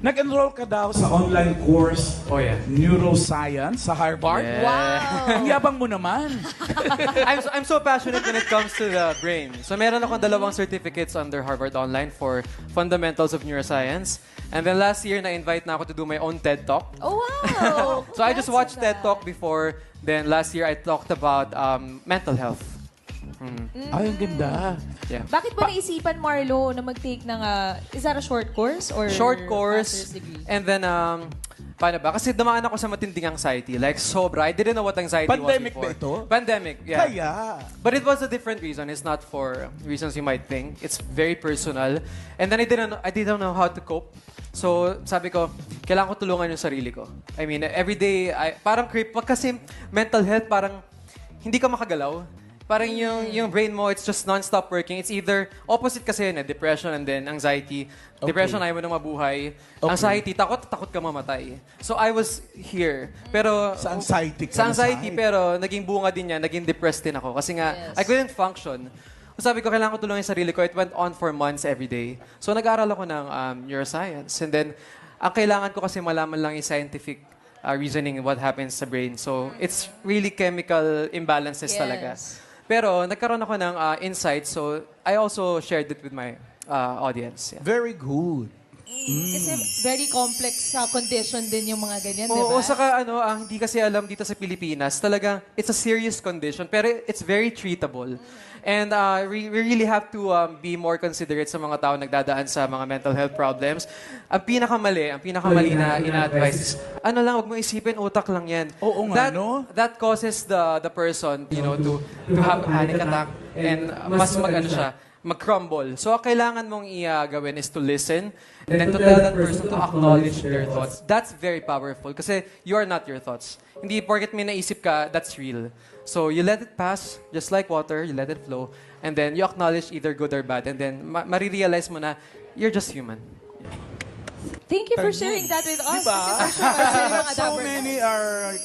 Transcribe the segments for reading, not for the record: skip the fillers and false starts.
Nag-enroll ka daw sa online course Oh, yeah. Neuroscience sa Harvard. Yeah. Wow! Ang yabang mo naman. I'm so passionate when it comes to the brain. So meron akong dalawang certificates under Harvard Online for Fundamentals of Neuroscience. And then last year, na-invite na ako to do my own TED Talk. Oh, wow! So I just Congrats watched on TED that. Talk before. Then last year, I talked about mental health. Ay, ang ganda. Yeah. Bakit mo naisipan, Marlo, na mag-take ng, is that a short course or Short course. master's degree? And then, paano ba? Kasi dumaan ako sa matinding anxiety. Like, sobra. I didn't know what anxiety Pandemic was before. ba ito? Pandemic, yeah. Kaya. But it was a different reason. It's not for reasons you might think. It's very personal. And then I didn't know how to cope. So, sabi ko, kailangan ko tulungan yung sarili ko. I mean, every day, parang creep. Pag kasi mental health, parang hindi ka makagalaw. Parang yung brain mo, it's just non-stop working. It's either opposite kasi yun, depression and then anxiety. Depression, ayaw mo na mabuhay. Anxiety, takot ka mamatay. So I was here. Pero Sa anxiety ka Sa na anxiety, side. pero naging bunga din niya, naging depressed din ako. Kasi nga, Yes. I couldn't function. So sabi ko, kailangan ko tulungan yung sarili ko. It went on for months every day. So nag-aaral ako ng neuroscience. And then, ang kailangan ko kasi malaman lang yung scientific reasoning what happens sa brain. So it's really chemical imbalances Yes. talaga. Pero nagkaroon ako ng insight, so I also shared it with my audience. Yeah. Very good. Kasi very complex condition din yung mga ganyan, di Oo, ba? saka hindi kasi alam dito sa Pilipinas, talagang it's a serious condition, pero it's very treatable. And we really have to be more considerate sa mga tao nagdadaan sa mga mental health problems. Ang pinakamali na ina-advise is, wag mo isipin, utak lang yan. Oo nga, no? That causes the person, to have panic attack and mas mag-crumble. So, ang kailangan mong gawin is to listen and then to tell that person to acknowledge their thoughts. That's very powerful kasi you are not your thoughts. Hindi porket may naisip ka, that's real. So, you let it pass, just like water, you let it flow, and then you acknowledge either good or bad, and then marirealize mo na you're just human. Thank you for sharing that with us. Diba? Kasi for sure, kasi mga So Dapper many are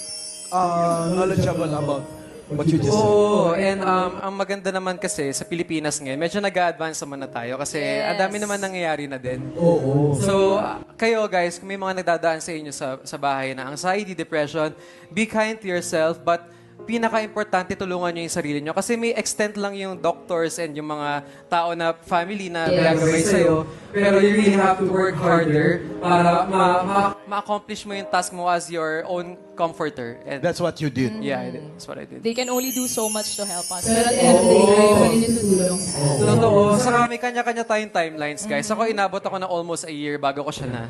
knowledgeable about what you just said. Oo, and ang maganda naman kasi sa Pilipinas ngayon, medyo nag-a-advance naman na tayo kasi ang dami naman nangyayari na din. Oo. So, kayo guys, kung may mga nagdadaan sa inyo sa bahay na anxiety, depression, be kind to yourself, but pinaka-importante tulungan nyo yung sarili nyo. Kasi may extent lang yung doctors and yung mga tao na family na gagawin sa'yo. Pero you really have to work harder para ma-accomplish mo yung task mo as your own comforter. And That's what you did. yeah, that's what I did. They can only do so much to help us. Pero at the end of the day, kaya pa rin yung tutulong. Totoo. Saka may kanya-kanya tayong timelines, guys. Ako, inabot ako na almost a year bago ko siya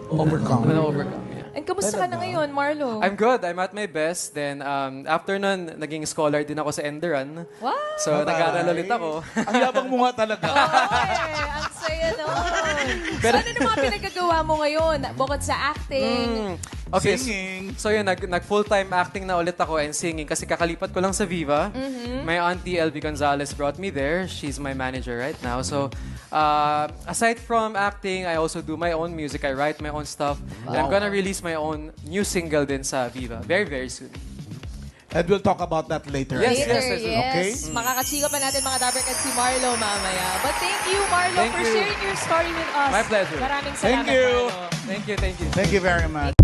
Overcome. na-overcome. Yeah. And kamusta ka na ngayon, Marlo? I'm good. I'm at my best. Then, after nun, naging scholar din ako sa Enderan. Wow! So, nag-aaral ulit ako. Ang yabang mo nga talaga. Ang saya nun. So, ano na mga pinagagawa mo ngayon? Bukod sa acting, Okay. Singing. So yun, nag-full-time acting na ulit ako and singing kasi kakalipat ko lang sa Viva. My auntie LB Gonzalez brought me there. She's my manager right now. So, aside from acting, I also do my own music. I write my own stuff. And I'm gonna release my own new single din sa Viva very, very soon. And we'll talk about that later. Yes, later, yes. Okay. Makakachika pa natin mga Dapper Cats si Marlo mamaya. But thank you, Marlo, Thank for you. sharing your story with us. My pleasure. Maraming salamat, Thank you. Marlo. Thank you, thank you. Thank you very much.